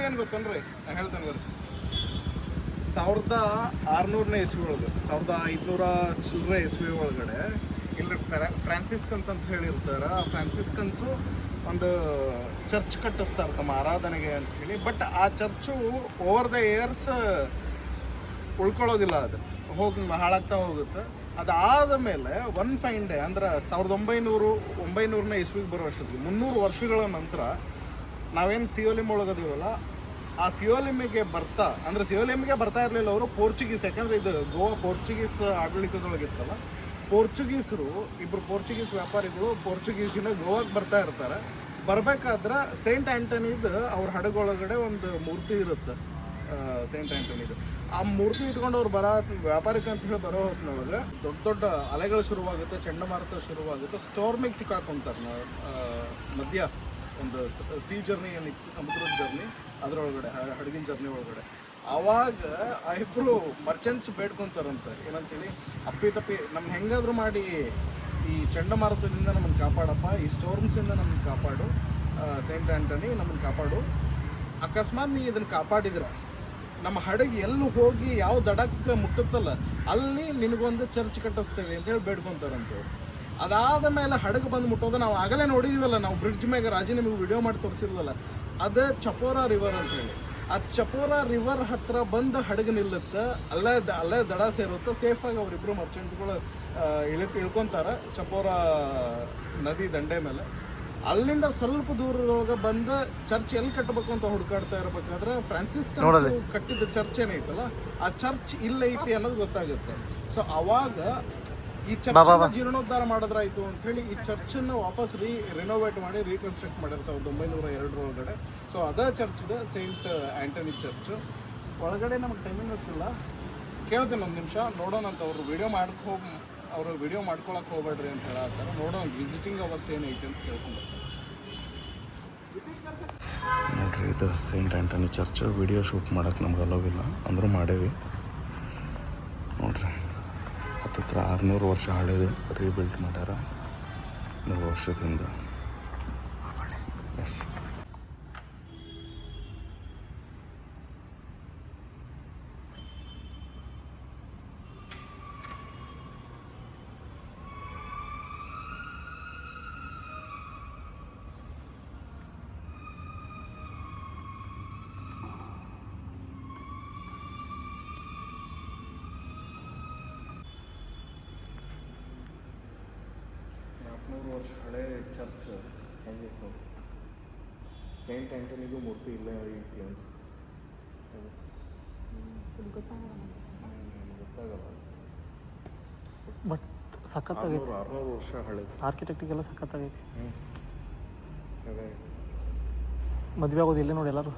ಏನು ಗೊತ್ತೇನ್ರಿ ನಾ ಹೇಳ್ತೇನೆ ಬರ್ರಿ 1600ನೇ ಇಸ್ವಿ ಒಳಗೆ 1500 ಚಿಲ್ಲರೆ ಇಸ್ವಿ ಒಳಗಡೆ ಇಲ್ಲಿ ಫ್ರಾನ್ಸಿಸ್ಕನ್ಸ್ ಅಂತ ಹೇಳಿರ್ತಾರೆ. ಆ ಫ್ರಾನ್ಸಿಸ್ಕನ್ಸು ಒಂದು ಚರ್ಚ್ ಕಟ್ಟಿಸ್ತಾರೆ ತಮ್ಮ ಆರಾಧನೆಗೆ ಅಂತ ಹೇಳಿ. ಬಟ್ ಆ ಚರ್ಚು ಓವರ್ ದ ಇಯರ್ಸ್ ಉಳ್ಕೊಳ್ಳೋದಿಲ್ಲ, ಅದು ಹೋಗಿ ಹಾಳಾಗ್ತಾ ಹೋಗುತ್ತೆ. ಅದಾದ ಮೇಲೆ ಒನ್ ಫೈನ್ ಡೇ ಅಂದ್ರೆ 1900ನೇ ಇಸ್ವಿಗೆ ಬರೋ ಅಷ್ಟೊತ್ತಿಗೆ 300 ವರ್ಷಗಳ ನಂತರ ನಾವೇನು ಸಿಯೋಲಿಮ್ ಒಳಗದೀವಲ್ಲ, ಆ ಸಿಯೋಲಿಮಿಗೆ ಬರ್ತಾ ಇರಲಿಲ್ಲ ಅವರು ಪೋರ್ಚುಗೀಸ್. ಯಾಕಂದರೆ ಇದು ಗೋವಾ ಪೋರ್ಚುಗೀಸ್ ಆಡಳಿತದೊಳಗಿತ್ತಲ್ಲ, ಪೋರ್ಚುಗೀಸರು ಇಬ್ಬರು ಪೋರ್ಚುಗೀಸ್ ವ್ಯಾಪಾರಿಗಳು ಪೋರ್ಚುಗೀಸಿನ ಗೋವಾಗೆ ಬರ್ತಾ ಇರ್ತಾರೆ. ಬರಬೇಕಾದ್ರೆ ಸೇಂಟ್ ಆ್ಯಂಟನಿದು ಅವ್ರ ಹಡಗೊಳಗಡೆ ಒಂದು ಮೂರ್ತಿ ಇರುತ್ತೆ, ಸೇಂಟ್ ಆ್ಯಂಟನಿದು. ಆ ಮೂರ್ತಿ ಇಟ್ಕೊಂಡು ಅವ್ರು ವ್ಯಾಪಾರಕ್ಕೆ ಅಂತ ಹೇಳಿ ಬರೋ ಹೊತ್ತಿನೊಳಗೆ ದೊಡ್ಡ ದೊಡ್ಡ ಅಲೆಗಳು ಶುರುವಾಗುತ್ತೆ, ಚಂಡಮಾರುತ ಶುರುವಾಗುತ್ತೆ, ಸ್ಟಾರ್ಮಿಗೆ ಸಿಕ್ಕಾಕೊಂತಾರೆ. ಮಧ್ಯ ಒಂದು ಸಿ ಜರ್ನಿ ಏನಿತ್ತು, ಸಮುದ್ರದ ಜರ್ನಿ, ಅದರೊಳಗಡೆ ಹಡಗಿನ ಜರ್ನಿ ಒಳಗಡೆ. ಆವಾಗ ಆ ಇಬ್ಬರು ಮರ್ಚೆಂಟ್ಸ್ ಬೇಡ್ಕೊತಾರಂತೆ ಏನಂತೇಳಿ, ಅಪ್ಪಿ ನಮ್ಗೆ ಹೆಂಗಾದರೂ ಮಾಡಿ ಈ ಚಂಡಮಾರುತದಿಂದ ನಮ್ಮನ್ನು ಕಾಪಾಡಪ್ಪ, ಈ ಸ್ಟೋರ್ಮ್ಸಿಂದ ನಮ್ಮನ್ನು ಕಾಪಾಡು, ಸೇಂಟ್ ಆ್ಯಂಟನಿ ನಮ್ಮನ್ನು ಕಾಪಾಡು. ಅಕಸ್ಮಾತ್ ನೀ ಇದನ್ನು ಕಾಪಾಡಿದ್ರೆ ನಮ್ಮ ಹಡಗು ಎಲ್ಲೂ ಹೋಗಿ ಯಾವ ದಡಕ್ಕೆ ಮುಟ್ಟುತ್ತಲ್ಲ ಅಲ್ಲಿ ನಿನಗೊಂದು ಚರ್ಚ್ ಕಟ್ಟಿಸ್ತೇವೆ ಅಂತೇಳಿ ಬೇಡ್ಕೊತಾರಂತೆ. ಅದಾದ ಮೇಲೆ ಹಡಗು ಬಂದು ಮುಟ್ಟೋದು ನಾವು ಆಗಲೇ ನೋಡಿದ್ವಲ್ಲ, ನಾವು ಬ್ರಿಡ್ಜ್ ಮ್ಯಾಗ ರಾಜಿ ನಿಮಗೆ ವಿಡಿಯೋ ಮಾಡಿ ತೋರಿಸಿಲ್ವಲ್ಲ, ಅದು ಚಪೋರಾ ರಿವರ್ ಅಂತೇಳಿ. ಆ ಚಪೋರಾ ರಿವರ್ ಹತ್ರ ಬಂದು ಹಡಗು ನಿಲ್ಲುತ್ತೆ, ಅಲ್ಲೇ ದಡ ಸೇರುತ್ತೆ. ಸೇಫಾಗಿ ಅವರಿಬ್ಬರು ಮರ್ಚೆಂಟ್ಗಳು ಇಳ್ಕೊತಾರೆ ಚಪೋರಾ ನದಿ ದಂಡೆ ಮೇಲೆ. ಅಲ್ಲಿಂದ ಸ್ವಲ್ಪ ದೂರದೊಳಗೆ ಬಂದು ಚರ್ಚ್ ಎಲ್ಲಿ ಕಟ್ಟಬೇಕು ಅಂತ ಹುಡುಕಾಡ್ತಾ ಇರಬೇಕಾದ್ರೆ ಫ್ರಾನ್ಸಿಸ್ಕನ್ಸ್ ಕಟ್ಟಿದ ಚರ್ಚ್ ಏನೈತಲ್ಲ, ಆ ಚರ್ಚ್ ಇಲ್ಲೈತಿ ಅನ್ನೋದು ಗೊತ್ತಾಗುತ್ತೆ. ಸೊ ಅವಾಗ ಈ ಚರ್ಚ್ ಜೀರ್ಣೋದ್ಧಾರ ಮಾಡಿದ್ರಾಯ್ತು ಅಂತ ಹೇಳಿ ಈ ಚರ್ಚನ್ನು ವಾಪಸ್ ರಿನೋವೇಟ್ ಮಾಡಿ ರೀಕನ್ಸ್ಟ್ರಕ್ಟ್ ಮಾಡ್ಯಾರ 1902 ಒಳಗಡೆ. ಸೊ ಅದೇ ಚರ್ಚ್ದು ಸೇಂಟ್ ಆ್ಯಂಟನಿ ಚರ್ಚ್ ಒಳಗಡೆ. ನಮಗೆ ಟೈಮಿಂಗ್ ಗೊತ್ತಿಲ್ಲ, ಕೇಳ್ತೀನಿ ಒಂದು ನಿಮಿಷ ನೋಡೋಣ ಅಂತ. ಅವರು ವಿಡಿಯೋ ಮಾಡ್ಕೊಳಕ್ಕೆ ಹೋಗ್ಬೇಡ್ರಿ ಅಂತ ಹೇಳತ್ತಾರೆ. ನೋಡೋಣ ವಿಸಿಟಿಂಗ್ ಅವರ್ಸ್ ಏನೈತೆ ಅಂತ ಕೇಳ್ಕೊಂಡು ನೋಡ್ರಿ, ಇದು Saint Antony church. Video shoot ಮಾಡೋಕ್ಕೆ ನಮ್ಗೆ ಅಲೋವಿಲ್ಲ, ಅಂದರೂ ಮಾಡೇವಿ. ನೋಡ್ರಿ, ಹತ್ತಿರ 600 ವರ್ಷ ಹಳೇದು, ರೀಬಿಲ್ಟ್ ಮಾಡ್ಯಾರ 100 ವರ್ಷದಿಂದ. ಎಸ್, ವರ್ಷ ಹಳೆ ಚರ್ಚ್ ಹೆಂಗಿತ್ತು. ಸೇಂಟ್ ಆ್ಯಂಟನಿಗೂ ಮೂರ್ತಿ ಇಲ್ಲ ಐತಿ ಅನ್ಸುತ್ತೆ. ಗೊತ್ತಾಗಲ್ಲ, ಬಟ್ ಸಖತ್ತಾಗೈತಿ. 600 ವರ್ಷ ಹಳೇದು. ಆರ್ಕಿಟೆಕ್ಟಿಗೆಲ್ಲ ಸಖತ್ತಾಗೈತಿ. ಅದೇ ಮದುವೆ ಆಗೋದು ಇಲ್ಲೇ ನೋಡಿ ಎಲ್ಲರೂ.